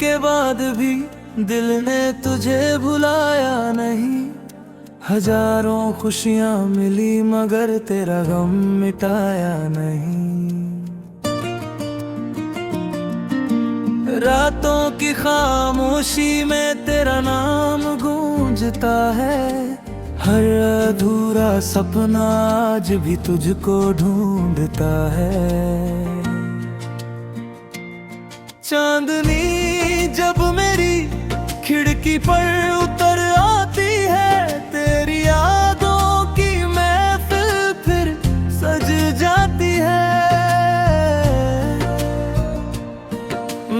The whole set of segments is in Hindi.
के बाद भी दिल ने तुझे भुलाया नहीं। हजारों खुशियां मिली मगर तेरा गम मिटाया नहीं। रातों की खामोशी में तेरा नाम गूंजता है। हर अधूरा सपना आज भी तुझको ढूंढता है। चांदनी जब मेरी खिड़की पर उतर आती है, तेरी यादों की महफिल फिर सज जाती है।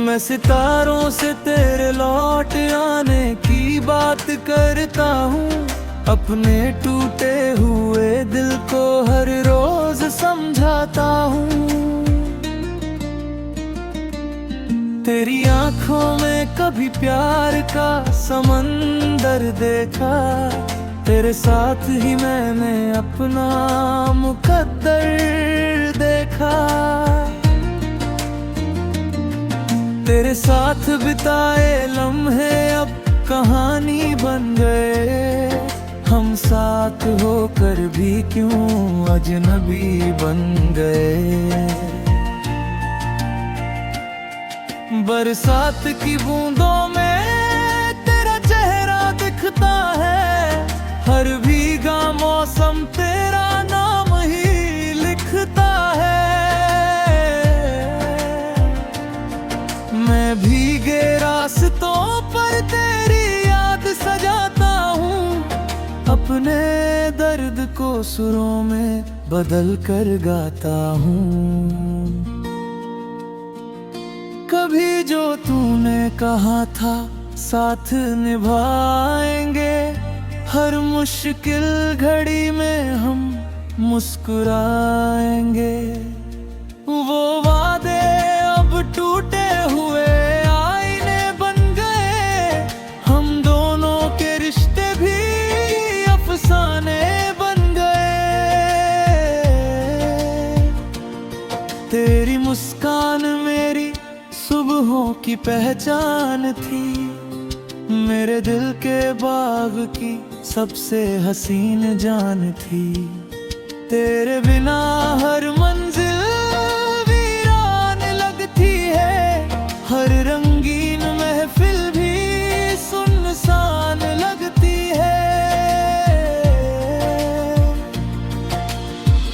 मैं सितारों से तेरे लौट आने की बात करता हूँ। अपने टूटे हुए दिल को हर रोज समझाता हूँ। तेरी आंखों में कभी प्यार का समंदर देखा। तेरे साथ ही मैंने अपना मुकद्दर देखा। तेरे साथ बिताए लम्हे अब कहानी बन गए। हम साथ होकर भी क्यों अजनबी बन गए। बरसात की बूंदों में तेरा चेहरा दिखता है। हर भीगा मौसम तेरा नाम ही लिखता है। मैं भीगे रास्तों पर तेरी याद सजाता हूँ। अपने दर्द को सुरों में बदल कर गाता हूँ। कभी जो तूने कहा था साथ निभाएंगे, हर मुश्किल घड़ी में हम मुस्कुराएंगे। वो वादे अब टूटे हुए आईने बन गए। हम दोनों के रिश्ते भी अफसाने बन गए। तेरी मुस्कान मेरी सुबहों की पहचान थी। मेरे दिल के बाग की सबसे हसीन जान थी। तेरे बिना हर मंजिल वीरान लगती है। हर रंगीन महफिल भी सुनसान लगती है।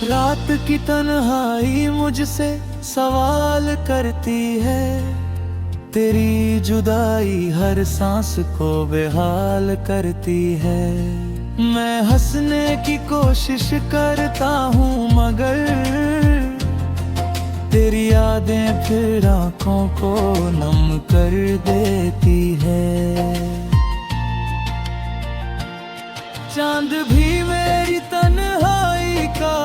रात की तन्हाई मुझसे सवाल करती है। तेरी जुदाई हर सांस को बेहाल करती है। मैं हंसने की कोशिश करता हूँ मगर तेरी यादें फिर आँखों को नम कर देती है। चांद भी मेरी तन्हाई का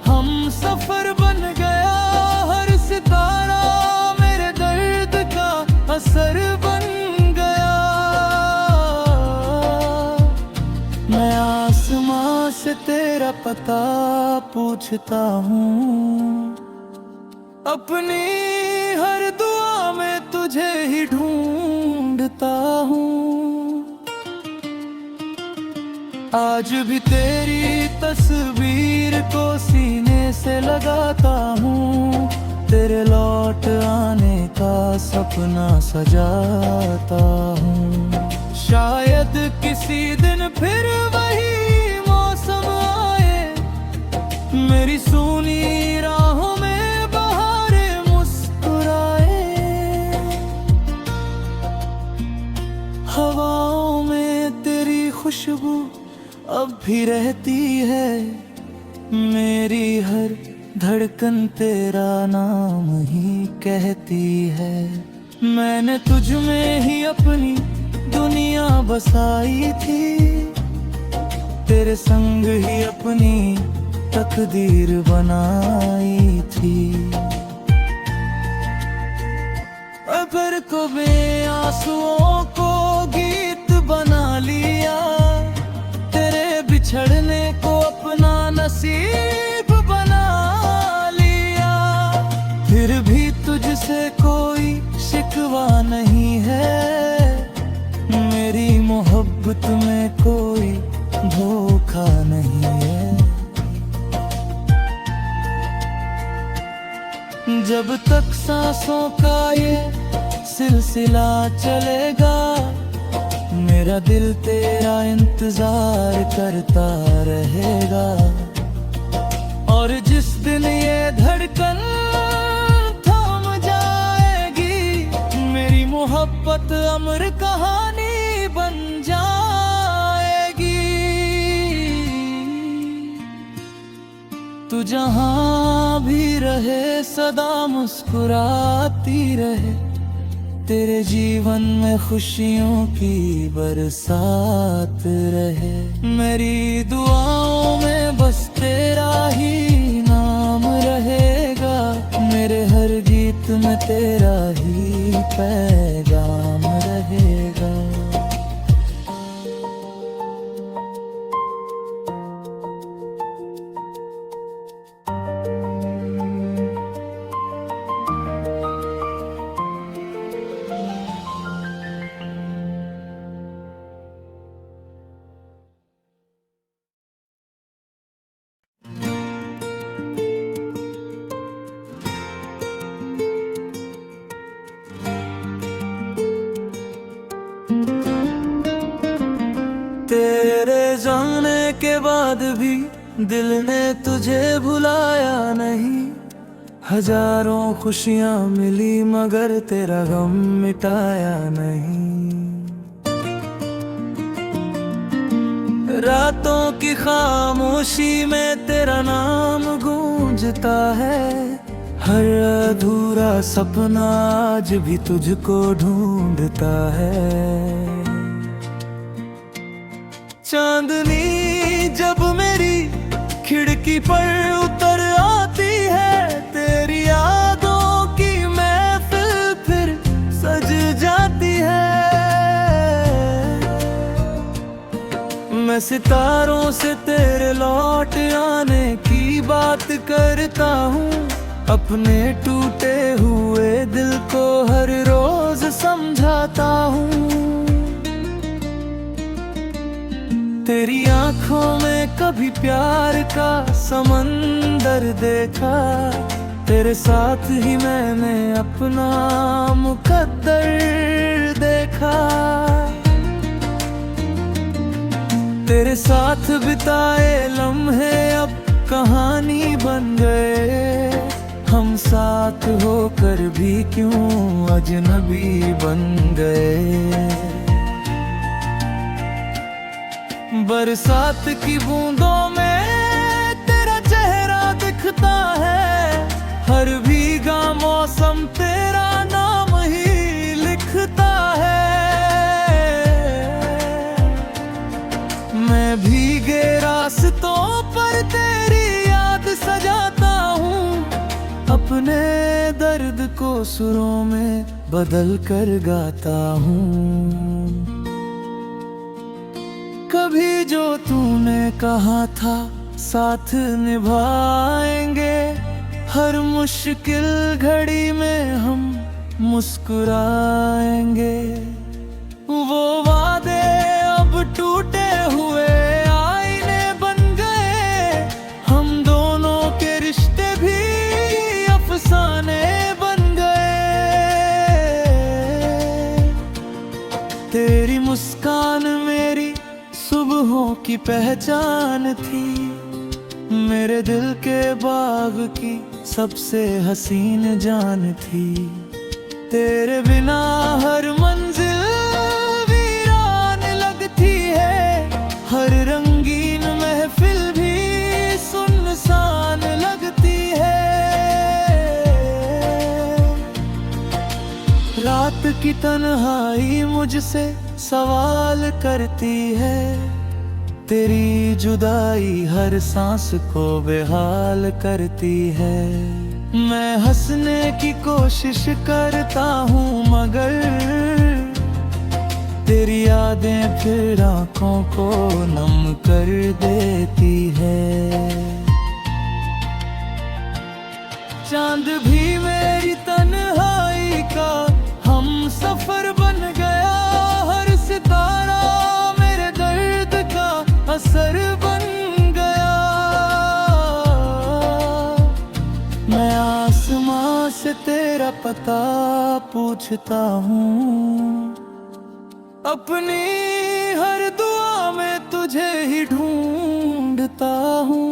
हम सफर बन गया। हर सितारा मेरे दर्द का असर बन गया। मैं आसमां से तेरा पता पूछता हूँ। अपनी हर दुआ में तुझे ही ढूंढता हूँ। आज भी तेरी तस्वीर को सीने से लगाता हूँ। तेरे लौट आने का सपना सजाता हूँ। शायद किसी दिन फिर वही मौसम आए। मेरी सूनी राहों में बहारें मुस्कुराए। हवाओं में तेरी खुशबू अब भी रहती है। मेरी हर धड़कन तेरा नाम ही कहती है। मैंने तुझ में ही अपनी दुनिया बसाई थी। तेरे संग ही अपनी तकदीर बनाई थी। अगर को बेआंसुओं को गीत बना लिया। तेरे बिछड़ने को अपना नसीब बना लिया। फिर भी तुझसे कोई शिकवा नहीं है। मोहब्बत में कोई धोखा नहीं है। जब तक सांसों का ये सिलसिला चलेगा, मेरा दिल तेरा इंतजार करता रहेगा। और जिस दिन ये धड़कन थम जाएगी, मेरी मोहब्बत अमर कहानी बन जाएगी। तू जहां भी रहे सदा मुस्कुराती रहे, तेरे जीवन में खुशियों की बरसात रहे। मेरी दुआओं में बस तेरा ही नाम रहेगा, मेरे हर गीत में तेरा ही पैगाम रहेगा। तेरे जाने के बाद भी दिल ने तुझे भुलाया नहीं। हजारों खुशियां मिली मगर तेरा गम मिटाया नहीं। रातों की खामोशी में तेरा नाम गूंजता है। हर अधूरा सपना आज भी तुझको ढूंढता है। चांदनी जब मेरी खिड़की पर उतर आती है, तेरी यादों की महफिल फिर सज जाती है। मैं सितारों से तेरे लौट आने की बात करता हूँ, अपने टूटे हुए दिल को हर रोज समझाता हूँ। तेरी आंखों में कभी प्यार का समंदर देखा, तेरे साथ ही मैंने अपना मुकद्दर देखा। तेरे साथ बिताए लम्हे अब कहानी बन गए। हम साथ होकर भी क्यों अजनबी बन गए। बरसात की बूंदों में तेरा चेहरा दिखता है। हर भीगा मौसम तेरा नाम ही लिखता है। मैं भीगे रास्तों पर तेरी याद सजाता हूँ, अपने दर्द को सुरों में बदल कर गाता हूँ। कभी जो तूने कहा था साथ निभाएंगे, हर मुश्किल घड़ी में हम मुस्कुराएंगे। वो वादे अब टूटे हुए आईने बन गए। हम दोनों के रिश्ते भी अफसाने बन गए। तेरी मुस्कान मेरी सुबहों की पहचान थी, मेरे दिल के बाग की सबसे हसीन जान थी। तेरे बिना हर मंजिल वीरान लगती है, हर रंगीन महफिल भी सुनसान लगती है। रात की तन्हाई मुझसे सवाल करती है, तेरी जुदाई हर सांस को बेहाल करती है। मैं हंसने की कोशिश करता हूँ मगर तेरी यादें फिर आँखों को नम कर देती है। चांद भी मेरी तन्हाई का हम सफर बन गया, हर सितारा मेरे तेरा पता पूछता हूँ, अपनी हर दुआ में तुझे ही ढूंढता हूँ।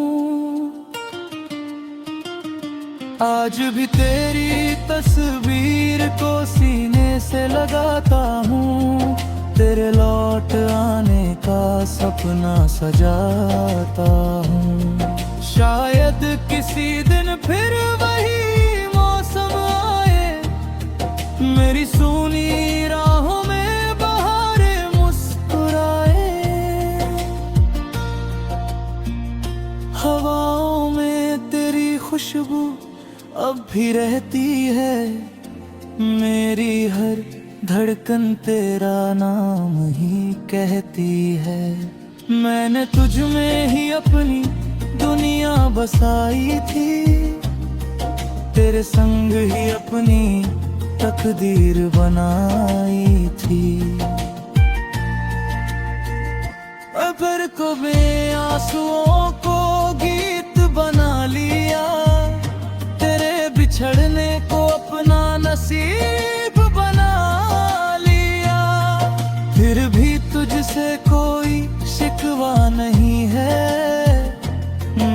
आज भी तेरी तस्वीर को सीने से लगाता हूँ, तेरे लौट आने का सपना सजाता हूँ। शायद किसी दिन फिर वही मौसम आए, मेरी सूनी राहों में बहारें मुस्कुराए। हवाओं में तेरी खुशबू अब भी रहती है, मेरी हर धड़कन तेरा नाम ही कहती है। मैंने तुझ में ही अपनी दुनिया बसाई थी, तेरे संग ही अपनी तकदीर बनाई थी। अबर को मैं आंसुओं को गीत बना लिया, तेरे बिछड़ने को अपना नसीब बना लिया। फिर भी तुझसे कोई शिकवा नहीं है,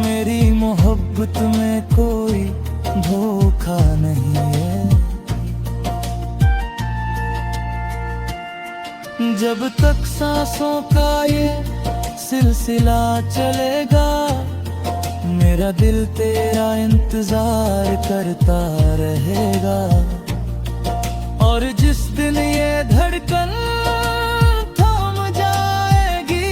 मेरी मोहब्बत में कोई धोखा नहीं है। जब तक सांसों का ये सिलसिला चलेगा, मेरा दिल तेरा इंतजार करता रहेगा। और जिस दिन ये धड़कन थम जाएगी,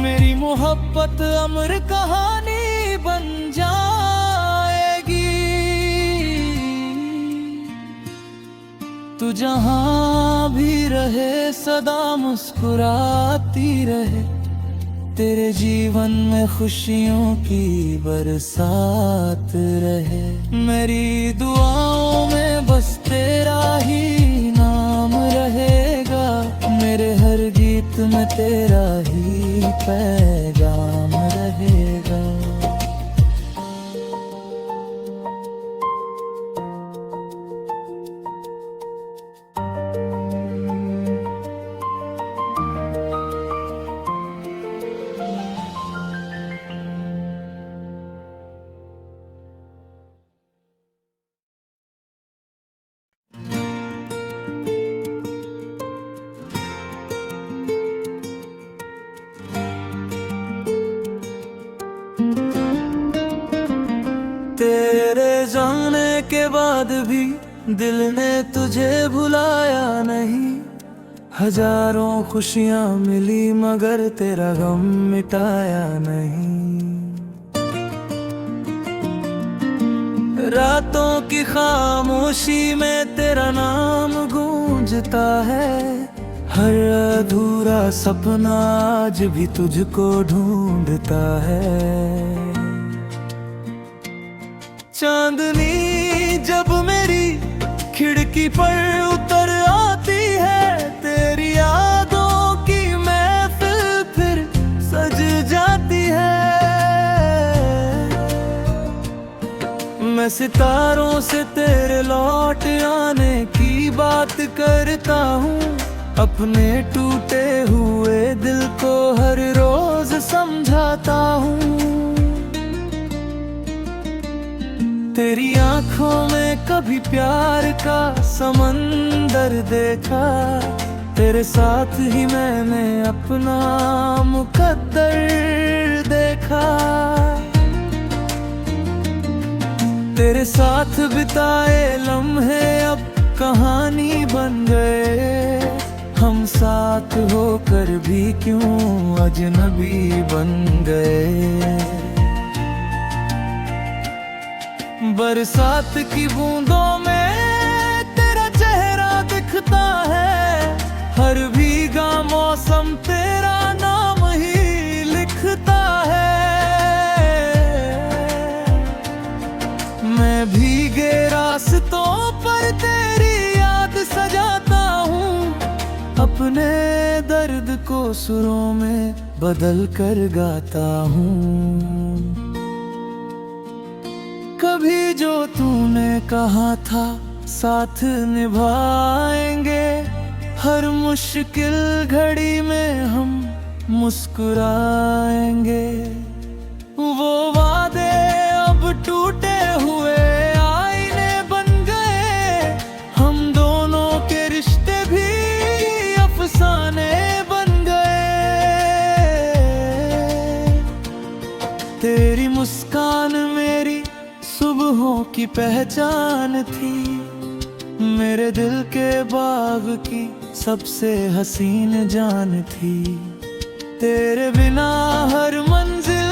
मेरी मोहब्बत अमर कहानी बन जाएगी। तू जहां भी रहे सदा मुस्कुराती रहे, तेरे जीवन में खुशियों की बरसात रहे। मेरी दुआओं में बस तेरा ही नाम रहेगा, मेरे हर गीत में तेरा ही पैगाम रहेगा। तेरे जाने के बाद भी दिल ने तुझे भुलाया नहीं, हजारों खुशियां मिली मगर तेरा गम मिटाया नहीं। रातों की खामोशी में तेरा नाम गूंजता है, हर अधूरा सपना आज भी तुझको ढूंढता है। चांदनी जब मेरी खिड़की पर उतर आती है, तेरी यादों की महफिल फिर सज जाती है। मैं सितारों से तेरे लौट आने की बात करता हूँ, अपने टूटे हुए दिल को हर रोज समझाता हूँ। तेरी आंखों में कभी प्यार का समंदर देखा, तेरे साथ ही मैंने अपना मुकद्दर देखा। तेरे साथ बिताए लम्हे अब कहानी बन गए, हम साथ होकर भी क्यों अजनबी बन गए। बरसात की बूंदों में तेरा चेहरा दिखता है, हर भीगा मौसम तेरा नाम ही लिखता है। मैं भीगे रास्तों पर तेरी याद सजाता हूँ, अपने दर्द को सुरों में बदल कर गाता हूँ। कभी जो तूने कहा था साथ निभाएंगे, हर मुश्किल घड़ी में हम मुस्कुराएंगे। वो वादे अब टूटे हुए आईने बन गए, हम दोनों के रिश्ते भी अफसाने बन गए। तेरी मुस्कान मेरी सुबहों की पहचान थी, मेरे दिल के बाग की सबसे हसीन जान थी। तेरे बिना हर मंजिल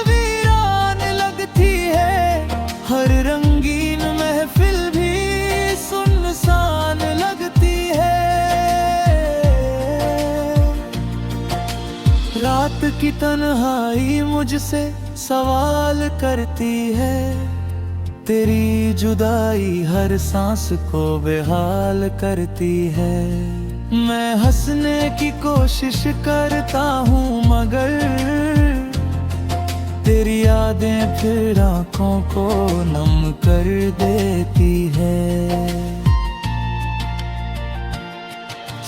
वीरान लगती है, हर रंगीन महफिल भी सुनसान लगती है। रात की तन्हाई मुझसे सवाल करती है, तेरी जुदाई हर सांस को बेहाल करती है। मैं हंसने की कोशिश करता हूँ मगर तेरी यादें फिर आँखों को नम कर देती है।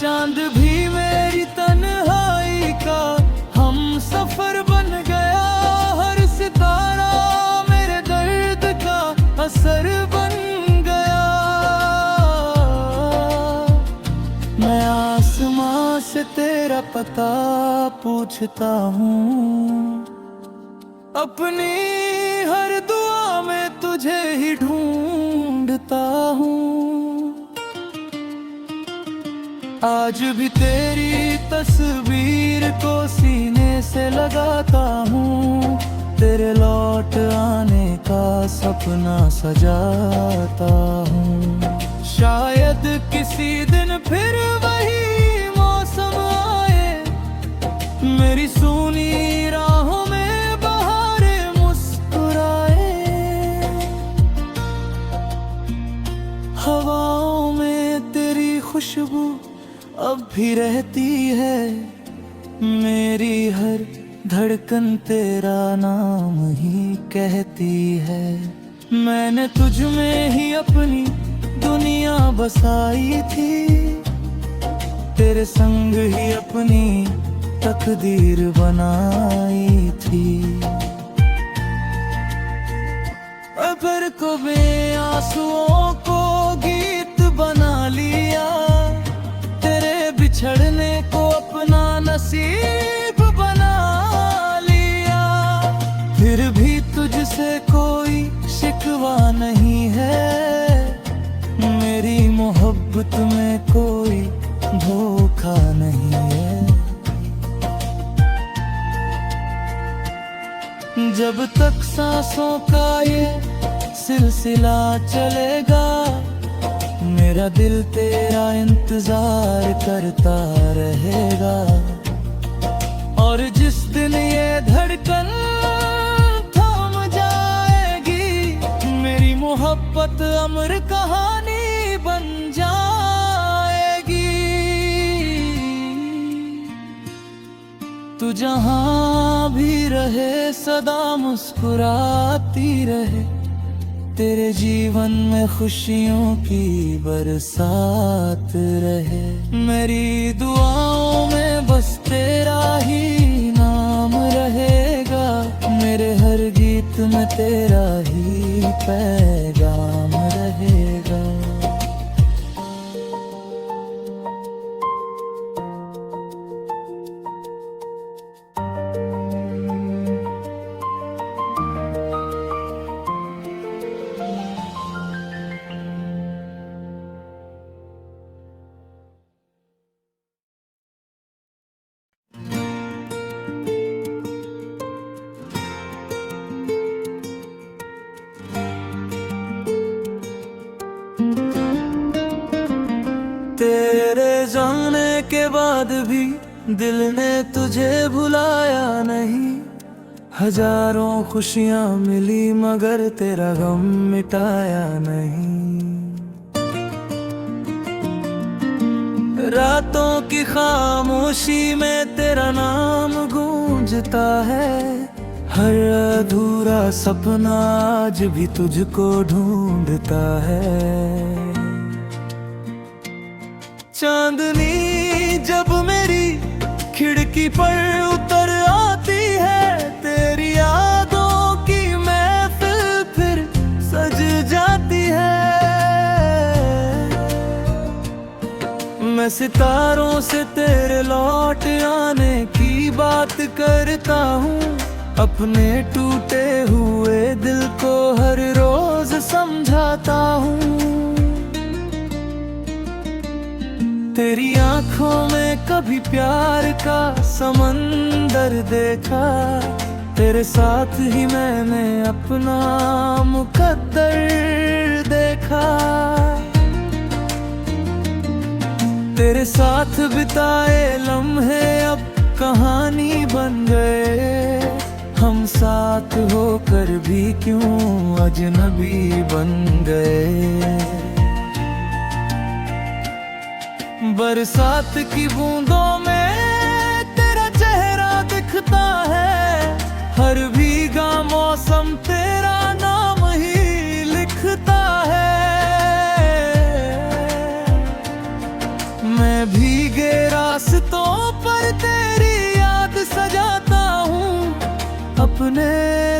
चांद भी मेरी तन्हाई का हम सफर बन गया, हर सितारा मेरे दर्द का असर बन गया। मैं आसमां से तेरा पता पूछता हूँ, अपनी हर दुआ में तुझे ही ढूंढता हूँ। आज भी तेरी तस्वीर को सीने से लगाता हूँ, तेरे लौट आने का सपना सजाता हूँ। शायद किसी दिन फिर वही मौसम आए, मेरी सूनी राहों में बहारें मुस्कुराए। हवाओं में तेरी खुशबू अब भी रहती है, मेरी हर धड़कन तेरा नाम ही कहती है। मैंने तुझ में ही अपनी दुनिया बसाई थी, तेरे संग ही अपनी तकदीर बनाई थी। अबर को बेआंसुओं को गीत बना लिया, तेरे बिछड़ने को अपना नसीब बना लिया। फिर भी तुझसे कोई शिकवा नहीं है, मेरी मोहब्बत में कोई धोखा नहीं है। जब तक सांसों का ये सिलसिला चलेगा, मेरा दिल तेरा इंतजार करता रहेगा। और जिस दिन ये धड़कन थम जाएगी, मेरी मोहब्बत अमर कहानी बन जाएगी। तू जहां भी रहे सदा मुस्कुराती रहे, तेरे जीवन में खुशियों की बरसात रहे। मेरी दुआओं में बस तेरा ही नाम रहेगा, मेरे हर गीत में तेरा ही पैगाम रहेगा। तेरे जाने के बाद भी दिल ने तुझे भुलाया नहीं, हजारों खुशियां मिली मगर तेरा गम मिटाया नहीं। रातों की खामोशी में तेरा नाम गूंजता है, हर अधूरा सपना आज भी तुझको ढूंढता है। चांदनी जब मेरी खिड़की पर उतर आती है, तेरी यादों की महफिल फिर सज जाती है। मैं सितारों से तेरे लौट आने की बात करता हूँ, अपने टूटे हुए दिल को हर रोज समझाता हूँ। तेरी आंखों में कभी प्यार का समंदर देखा, तेरे साथ ही मैंने अपना मुकद्दर देखा। तेरे साथ बिताए लम्हे अब कहानी बन गए, हम साथ होकर भी क्यों अजनबी बन गए। बरसात की बूंदों में तेरा चेहरा दिखता है, हर भीगा मौसम तेरा नाम ही लिखता है। मैं भीगे रास्तों पर तेरी याद सजाता हूँ, अपने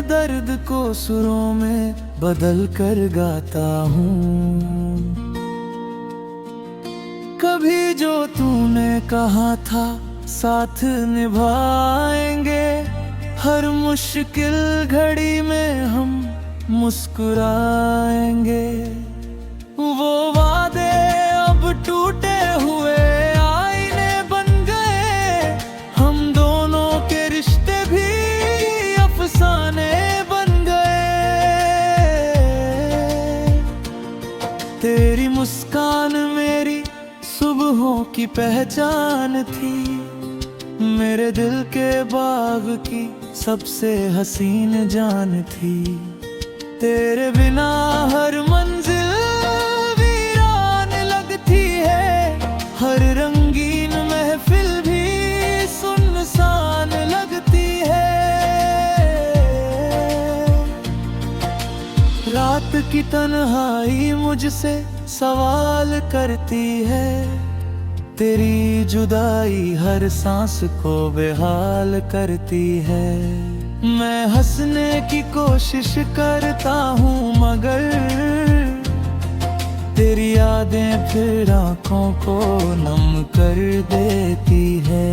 दर्द को सुरों में बदल कर गाता हूँ। कभी जो तूने कहा था साथ निभाएंगे, हर मुश्किल घड़ी में हम मुस्कुराएंगे। वो वादे अब टूटे हुए आईने बन गए, हम दोनों के रिश्ते भी अफसाने बन गए। तेरी मुस्कान मेरी सुबहों की पहचान थी, मेरे दिल के बाग की सबसे हसीन जान थी। तेरे बिना हर मंजिल वीरान लगती है, हर रंगीन महफिल भी सुनसान लगती है। रात की तन्हाई मुझसे सवाल करती है, तेरी जुदाई हर सांस को बेहाल करती है। मैं हंसने की कोशिश करता हूँ मगर तेरी यादें फिर आँखों को नम कर देती है।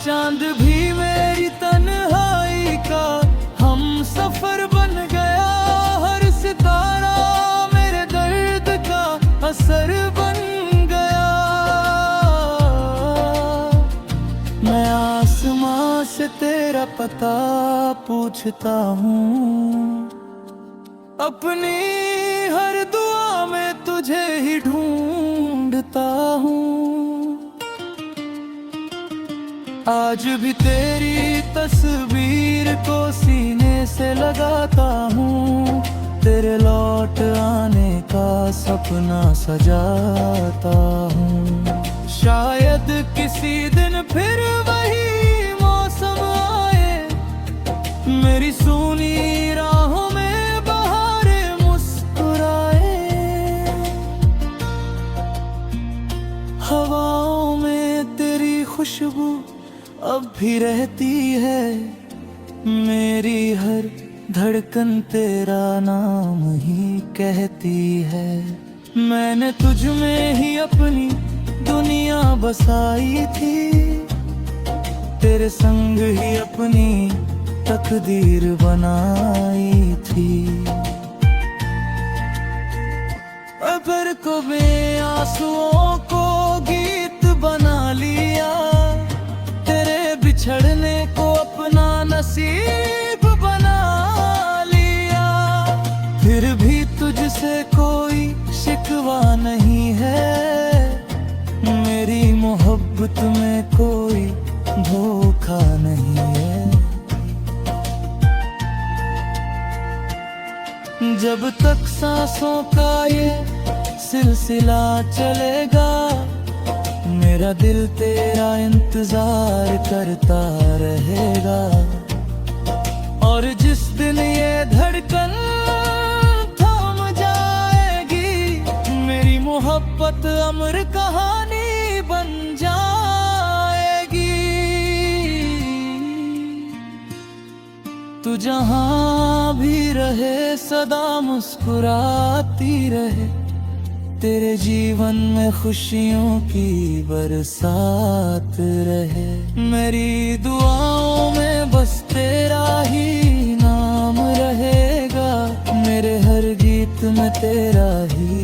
चांद भी मेरी तन्हाई का हम सफर बन गया, हर सितारा मेरे दर्द का असर बन गया। मैं आसमां से तेरा पता पूछता हूँ, अपनी हर दुआ में तुझे ही ढूंढता हूँ। आज भी तेरी तस्वीर को सीने से लगाता हूँ, तेरे लौट आने का सपना सजाता हूँ। शायद किसी दिन फिर वही मौसम आए, मेरी सूनी राहों में बहारें मुस्कुराए। हवाओं में तेरी खुशबू अब भी रहती है, मेरी हर धड़कन तेरा नाम ही कहती है। मैंने तुझ में ही अपनी दुनिया बसाई थी, तेरे संग ही अपनी तकदीर बनाई थी। अगर को मैं आंसुओं को गीत बना लिया, तेरे बिछड़ने को अपना नसीब बना लिया। फिर भी तुझसे कोई शिकवा नहीं है, मेरी मोहब्बत में कोई धोखा नहीं है। जब तक सांसों का ये सिलसिला चलेगा, मेरा दिल तेरा इंतजार करता रहेगा। और जिस दिन ये धड़कन थम जाएगी, उम्र कहानी बन जाएगी। तू जहां भी रहे सदा मुस्कुराती रहे, तेरे जीवन में खुशियों की बरसात रहे। मेरी दुआओं में बस तेरा ही नाम रहेगा, मेरे हर गीत में तेरा ही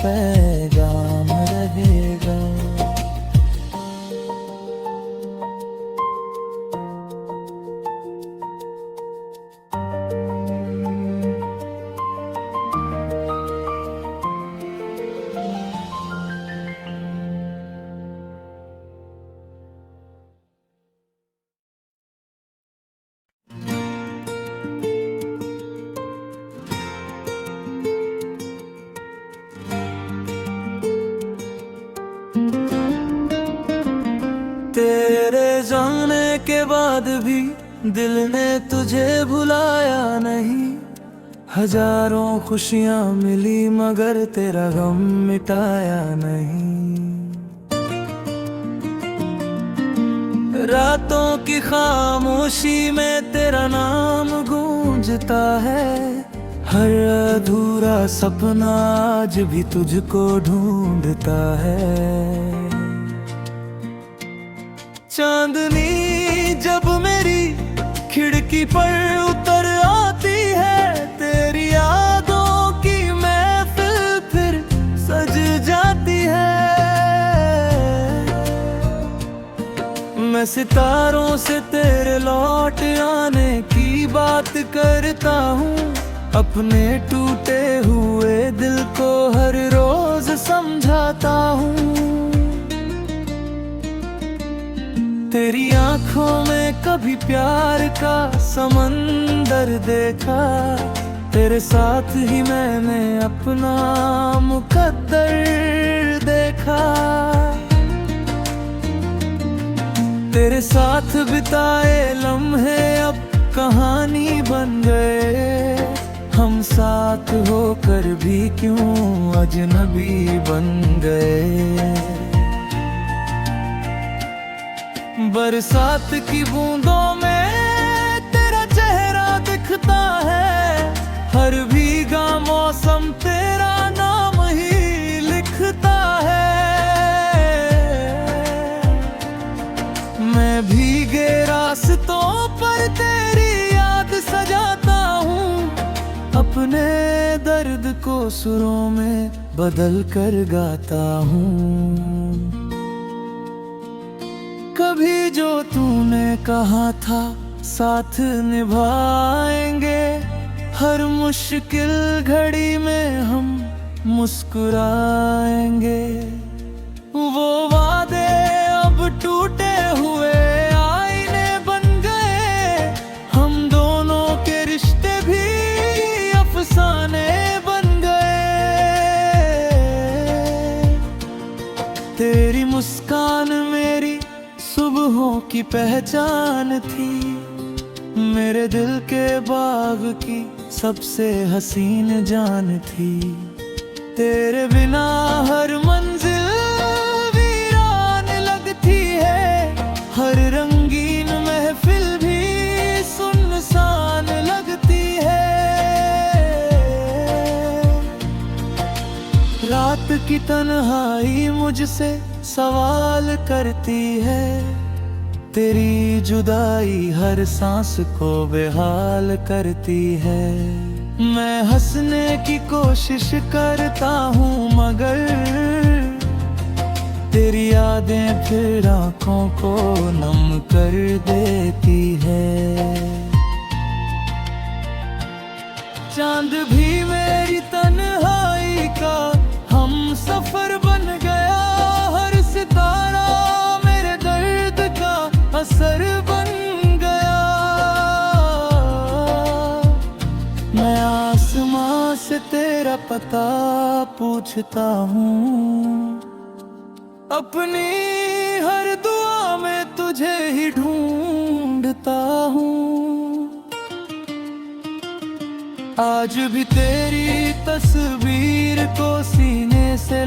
पैगाम रहेगा। तेरे जाने के बाद भी दिल ने तुझे भुलाया नहीं। हजारों खुशियां मिली मगर तेरा गम मिटाया नहीं। रातों की खामोशी में तेरा नाम गूंजता है, हर अधूरा सपना आज भी तुझको ढूंढता है। चांदनी जब मेरी खिड़की पर उतर आती है, तेरी यादों की महफिल फिर सज जाती है। मैं सितारों से तेरे लौट आने की बात करता हूँ, अपने टूटे हुए दिल को हर रोज समझाता हूँ। तेरी आंखों में कभी प्यार का समंदर देखा, तेरे साथ ही मैंने अपना मुकद्दर देखा। तेरे साथ बिताए लम्हे अब कहानी बन गए, हम साथ होकर भी क्यों अजनबी बन गए। बरसात की बूंदों में तेरा चेहरा दिखता है, हर भीगा मौसम तेरा नाम ही लिखता है। मैं भीगे रास्तों पर तेरी याद सजाता हूँ, अपने दर्द को सुरों में बदल कर गाता हूँ। कभी जो तूने कहा था साथ निभाएंगे, हर मुश्किल घड़ी में हम मुस्कुराएंगे। वो वादे अब टूटे हुए आईने बन गए, हम दोनों के रिश्ते भी अफसाने बन गए। तेरी मुस्कान मेरी सुबहों की पहचान थी, मेरे दिल के बाग की सबसे हसीन जान थी। तेरे बिना हर मंजिल वीरान लगती है, हर रंगीन महफिल भी सुनसान लगती है। रात की तन्हाई मुझसे सवाल करती है, तेरी जुदाई हर सांस को बेहाल करती है। मैं हंसने की कोशिश करता हूँ मगर तेरी यादें फिर आँखों को नम कर देती है। चांद भी मेरी तन्हाई का हम सफर बन गया, हर सितारा मेरे दर्द का असर बन गया। मैं आसमां से तेरा पता पूछता हूँ, अपनी हर दुआ में तुझे ही ढूंढता हूँ। आज भी तेरी तस्वीर को सीने से